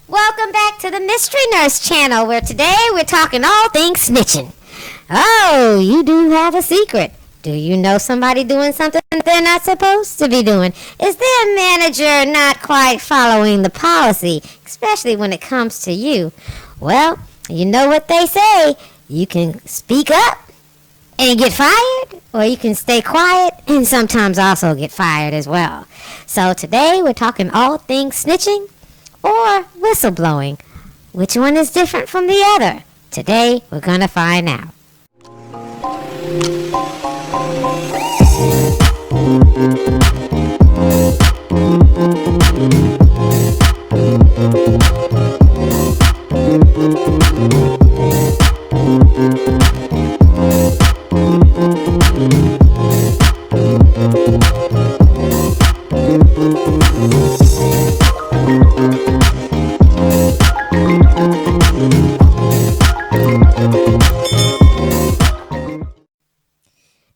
Welcome back to the Mystery Nurse channel, where today we're talking all things snitching. Oh, you do have a secret. Do you know somebody doing something they're not supposed to be doing? Is their manager not quite following the policy, especially when it comes to you? Well, you know what they say. You can speak up and get fired, or you can stay quiet and sometimes also get fired as well. So today we're talking all things snitching or whistleblowing. Which one is different from the other? Today we're gonna find out.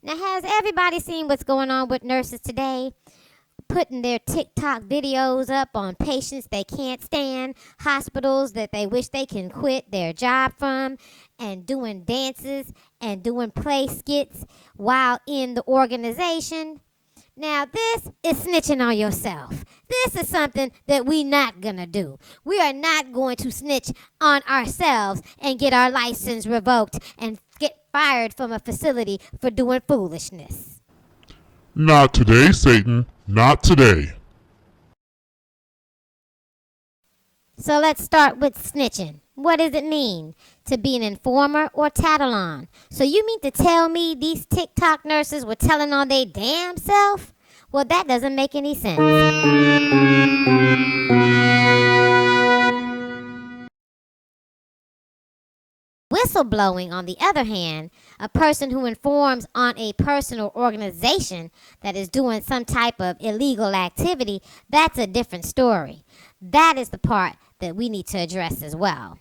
Now, has everybody seen what's going on with nurses today? Putting their TikTok videos up on patients they can't stand, hospitals that they wish they can quit their job from, and doing dances and doing play skits while in the organization. Now, this is snitching on yourself. This is something that we're not going to do. We are not going to snitch on ourselves and get our license revoked and get fired from a facility for doing foolishness. Not today, Satan. Not today. So let's start with snitching. What does it mean? To be an informer or tattle on? So you mean to tell me these TikTok nurses were telling on their damn self? Well, that doesn't make any sense. Whistleblowing, on the other hand, a person who informs on a person or organization that is doing some type of illegal activity, that's a different story. That is the part that we need to address as well.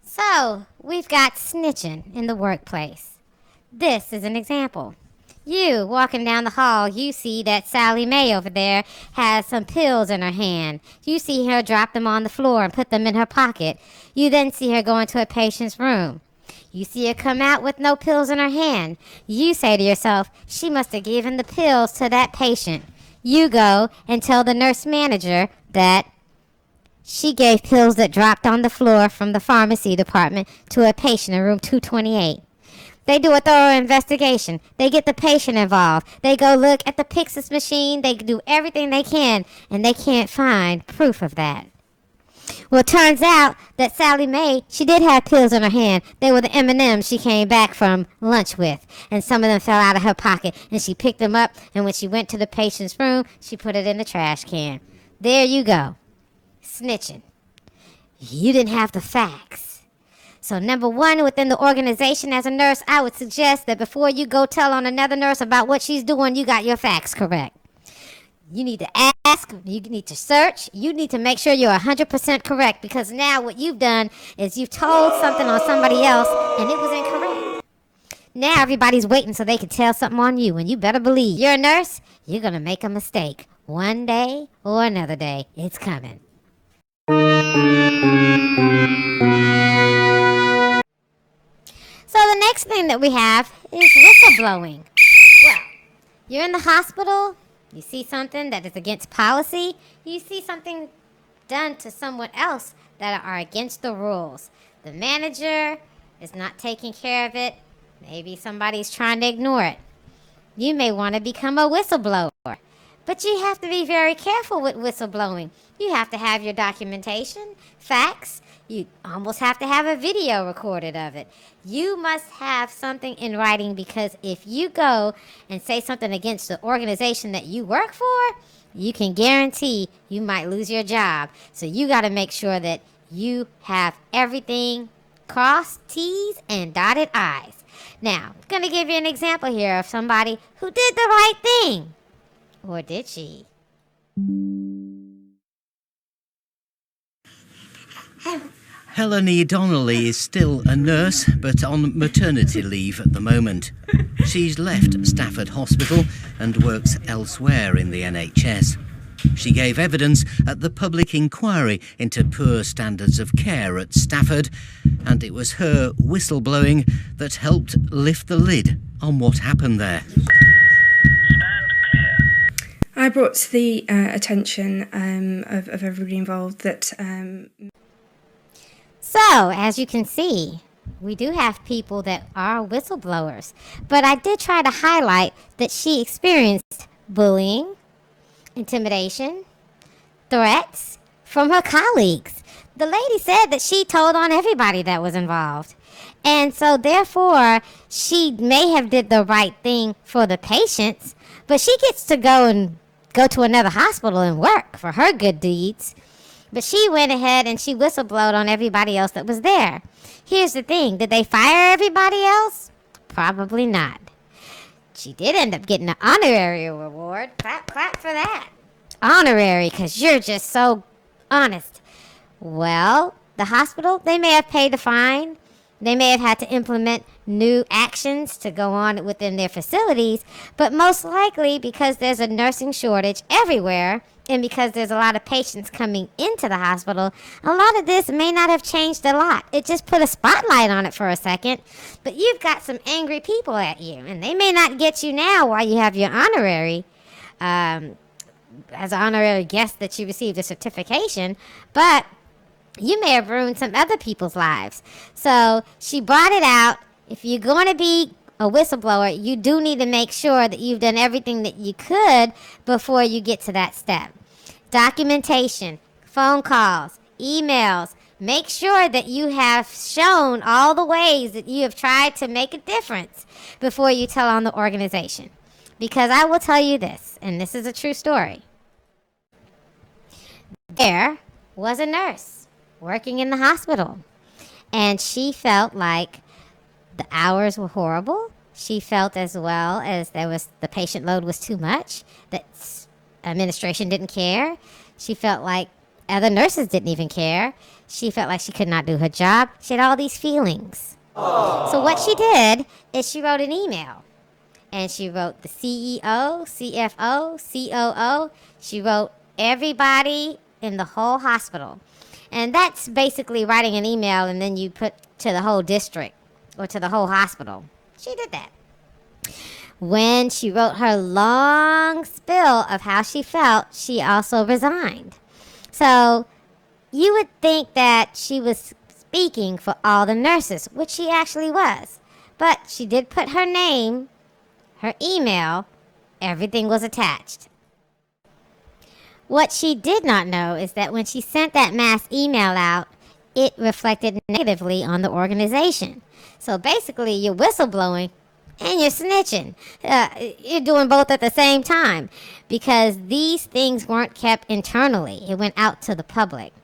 So, we've got snitching in the workplace. This is an example. You, walking down the hall, you see that Sally Mae over there has some pills in her hand. You see her drop them on the floor and put them in her pocket. You then see her go into a patient's room. You see her come out with no pills in her hand. You say to yourself, she must have given the pills to that patient. You go and tell the nurse manager that she gave pills that dropped on the floor from the pharmacy department to a patient in room 228. They do a thorough investigation. They get the patient involved. They go look at the Pyxis machine. They do everything they can, and they can't find proof of that. Well, it turns out that Sally Mae, she did have pills in her hand. They were the M&Ms she came back from lunch with, and some of them fell out of her pocket, and she picked them up, and when she went to the patient's room, she put it in the trash can. There you go. Snitching. You didn't have the facts. So number one, within the organization as a nurse, I would suggest that before you go tell on another nurse about what she's doing, you got your facts correct. You need to ask, you need to search, you need to make sure you're 100% correct, because now what you've done is you've told something on somebody else and it was incorrect. Now everybody's waiting so they can tell something on you, and you better believe you're a nurse, you're going to make a mistake. One day or another day, it's coming. So the next thing that we have is whistleblowing. Well, you're in the hospital, you see something that is against policy, you see something done to someone else that are against the rules. The manager is not taking care of it. Maybe somebody's trying to ignore it. You may want to become a whistleblower. But you have to be very careful with whistleblowing. You have to have your documentation, facts. You almost have to have a video recorded of it. You must have something in writing, because if you go and say something against the organization that you work for, you can guarantee you might lose your job. So you got to make sure that you have everything crossed T's and dotted I's. Now, I'm going to give you an example here of somebody who did the right thing. Or did she? Helene Donnelly is still a nurse, but on maternity leave at the moment. She's left Stafford Hospital and works elsewhere in the NHS. She gave evidence at the public inquiry into poor standards of care at Stafford, and it was her whistleblowing that helped lift the lid on what happened there. I brought to the attention of everybody involved that... So, as you can see, we do have people that are whistleblowers. But I did try to highlight that she experienced bullying, intimidation, threats from her colleagues. The lady said that she told on everybody that was involved. And so, therefore, she may have did the right thing for the patients, but she gets to go to another hospital and work for her good deeds. But she went ahead and she whistleblowed on everybody else that was there. Here's the thing. Did they fire everybody else? Probably not. She did end up getting an honorary award. Clap, clap for that. Honorary, because you're just so honest. Well, the hospital, they may have paid the fine. They may have had to implement new actions to go on within their facilities, but most likely because there's a nursing shortage everywhere and because there's a lot of patients coming into the hospital, a lot of this may not have changed a lot. It just put a spotlight on it for a second, but you've got some angry people at you, and they may not get you now while you have your honorary, as an honorary guest that you received a certification, but you may have ruined some other people's lives. So she brought it out. If you're going to be a whistleblower, you do need to make sure that you've done everything that you could before you get to that step. Documentation, phone calls, emails. Make sure that you have shown all the ways that you have tried to make a difference before you tell on the organization. Because I will tell you this, and this is a true story. There was a nurse working in the hospital, and she felt like the hours were horrible. She felt as well as the patient load was too much, that administration didn't care. She felt like other nurses didn't even care. She felt like she could not do her job. She had all these feelings. Aww. So what she did is she wrote an email, and she wrote the CEO, CFO, COO. She wrote everybody in the whole hospital. And that's basically writing an email and then you put to the whole district or to the whole hospital. She did that. When she wrote her long spill of how she felt, she also resigned. So you would think that she was speaking for all the nurses, which she actually was. But she did put her name, her email, everything was attached. What she did not know is that when she sent that mass email out, it reflected negatively on the organization. So basically, you're whistleblowing and you're snitching. You're doing both at the same time because these things weren't kept internally. It went out to the public.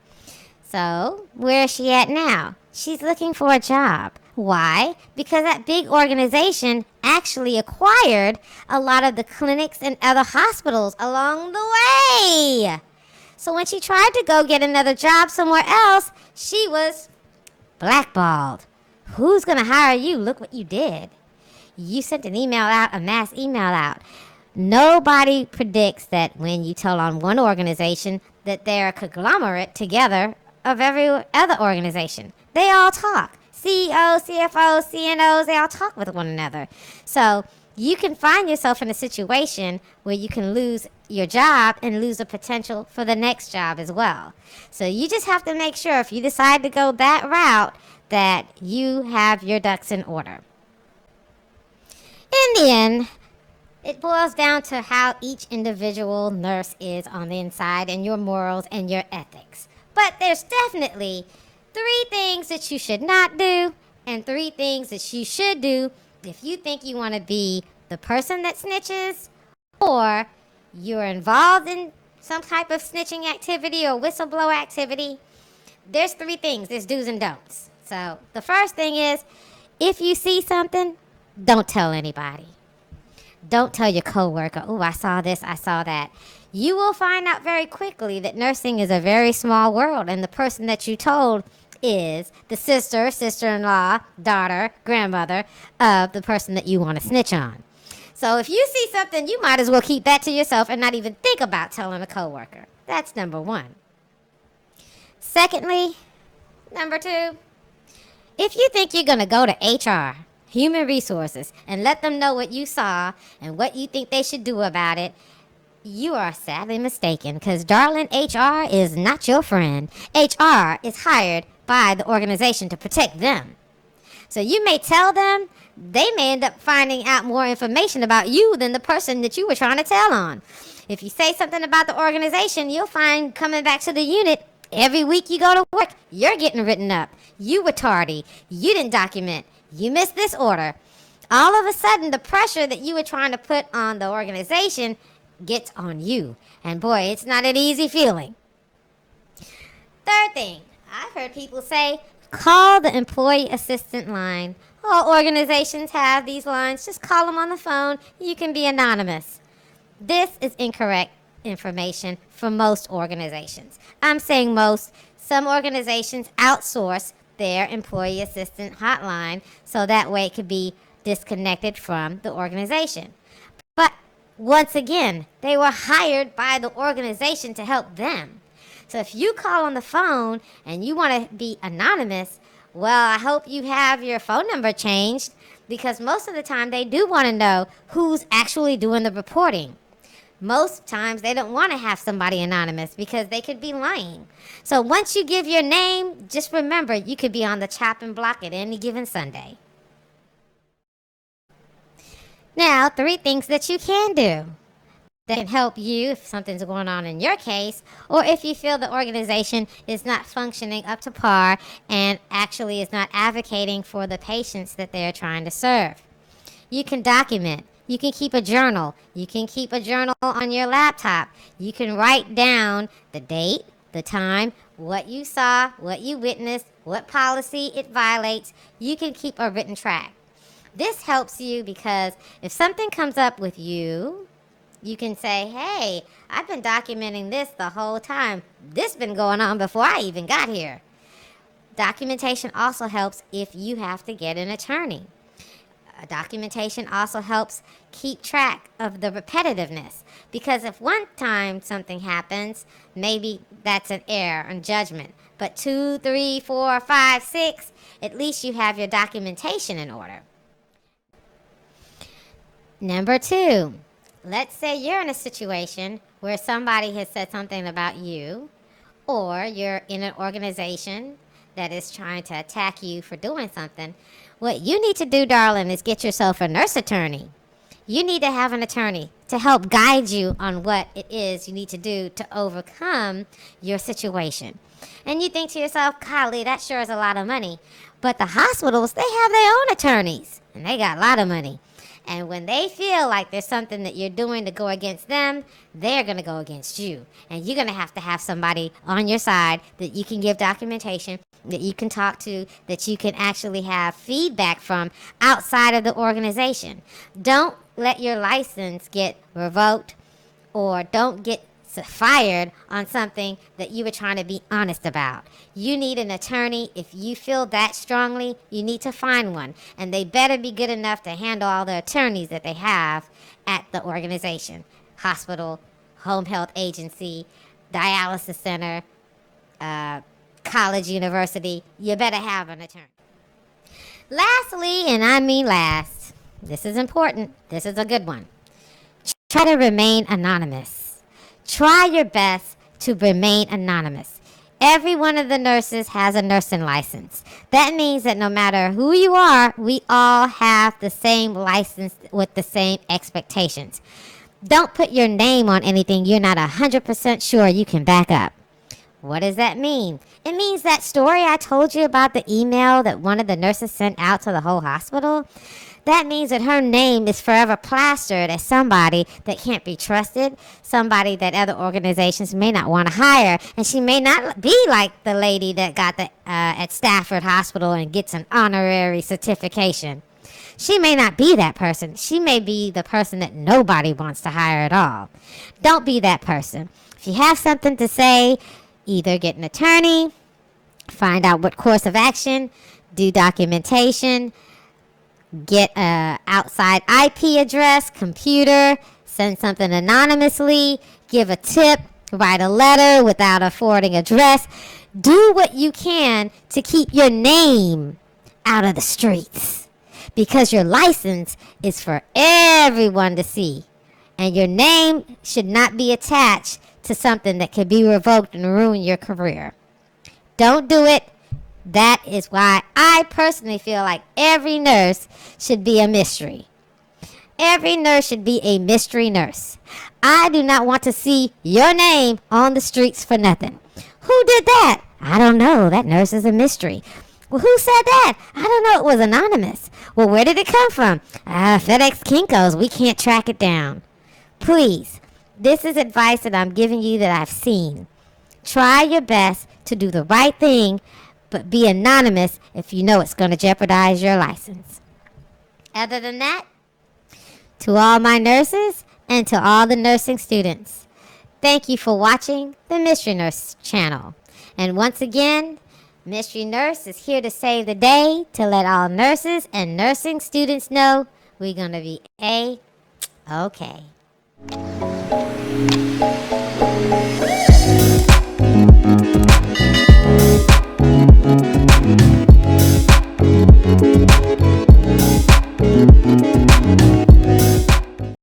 So where is she at now? She's looking for a job. Why? Because that big organization actually acquired a lot of the clinics and other hospitals along the way. So when she tried to go get another job somewhere else, she was blackballed. Who's going to hire you? Look what you did. You sent an email out, a mass email out. Nobody predicts that when you tell on one organization that they're a conglomerate together of every other organization. They all talk. CEO, CFO, CNOs, they all talk with one another. So you can find yourself in a situation where you can lose your job and lose the potential for the next job as well. So you just have to make sure if you decide to go that route that you have your ducks in order. In the end, it boils down to how each individual nurse is on the inside and your morals and your ethics. But there's definitely 3 things that you should not do and 3 things that you should do if you think you want to be the person that snitches or you're involved in some type of snitching activity or whistleblower activity. There's 3 things. There's do's and don'ts. So the first thing is if you see something, don't tell anybody. Don't tell your coworker, oh, I saw this, I saw that. You will find out very quickly that nursing is a very small world, and the person that you told is the sister, sister-in-law, daughter, grandmother of the person that you want to snitch on. So if you see something, you might as well keep that to yourself and not even think about telling a coworker. That's number one. Secondly, number two, if you think you're going to go to HR, Human Resources, and let them know what you saw and what you think they should do about it, you are sadly mistaken, because darling, HR is not your friend. HR is hired by the organization to protect them. So you may tell them, they may end up finding out more information about you than the person that you were trying to tell on. If you say something about the organization, you'll find coming back to the unit, every week you go to work, you're getting written up. You were tardy. You didn't document. You missed this order. All of a sudden, the pressure that you were trying to put on the organization gets on you. And boy, it's not an easy feeling. Third thing, I've heard people say, call the employee assistant line. All organizations have these lines. Just call them on the phone. You can be anonymous. This is incorrect information for most organizations. I'm saying most. Some organizations outsource their employee assistant hotline so that way it could be disconnected from the organization. But once again, they were hired by the organization to help them. So if you call on the phone and you want to be anonymous, well, I hope you have your phone number changed, because most of the time they do want to know who's actually doing the reporting. Most times they don't want to have somebody anonymous because they could be lying. So once you give your name, just remember you could be on the chopping block at any given Sunday. Now, 3 things that you can do that can help you if something's going on in your case, or if you feel the organization is not functioning up to par and actually is not advocating for the patients that they're trying to serve. You can document. You can keep a journal. You can keep a journal on your laptop. You can write down the date, the time, what you saw, what you witnessed, what policy it violates. You can keep a written track. This helps you because if something comes up with you, you can say, hey, I've been documenting this the whole time. This has been going on before I even got here. Documentation also helps if you have to get an attorney. Documentation also helps keep track of the repetitiveness, because if one time something happens, maybe that's an error in judgment. But 2, 3, 4, 5, 6, at least you have your documentation in order. Number 2, let's say you're in a situation where somebody has said something about you, or you're in an organization that is trying to attack you for doing something. What you need to do, darling, is get yourself a nurse attorney. You need to have an attorney to help guide you on what it is you need to do to overcome your situation. And you think to yourself, golly, that sure is a lot of money. But the hospitals, they have their own attorneys, and they got a lot of money. And when they feel like there's something that you're doing to go against them, they're going to go against you. And you're going to have somebody on your side that you can give documentation, that you can talk to, that you can actually have feedback from outside of the organization. Don't let your license get revoked, or don't get fired on something that you were trying to be honest about. You need an attorney. If you feel that strongly, you need to find one. And they better be good enough to handle all the attorneys that they have at the organization. Hospital, home health agency, dialysis center, college, university. You better have an attorney. Lastly, and I mean last, this is important. This is a good one. Try to remain anonymous. Try your best to remain anonymous. Every one of the nurses has a nursing license. That means that no matter who you are, we all have the same license with the same expectations. Don't put your name on anything you're not 100% sure you can back up. What does that mean? It means that story I told you about the email that one of the nurses sent out to the whole hospital. That means that her name is forever plastered as somebody that can't be trusted, somebody that other organizations may not want to hire, and she may not be like the lady that got at Stafford Hospital and gets an honorary certification. She may not be that person. She may be the person that nobody wants to hire at all. Don't be that person. If you have something to say, either get an attorney, find out what course of action, do documentation, get a outside IP address, computer, send something anonymously, give a tip, write a letter without a forwarding address. Do what you can to keep your name out of the streets, because your license is for everyone to see, and your name should not be attached to something that could be revoked and ruin your career. Don't do it. That is why I personally feel like every nurse should be a mystery. Every nurse should be a mystery nurse. I do not want to see your name on the streets for nothing. Who did that? I don't know. That nurse is a mystery. Well, who said that? I don't know. It was anonymous. Well, where did it come from? FedEx Kinko's. We can't track it down. Please, this is advice that I'm giving you that I've seen. Try your best to do the right thing, but be anonymous if you know it's going to jeopardize your license. Other than that, to all my nurses and to all the nursing students, thank you for watching the Mystery Nurse channel. And once again, Mystery Nurse is here to save the day, to let all nurses and nursing students know we're going to be A-okay.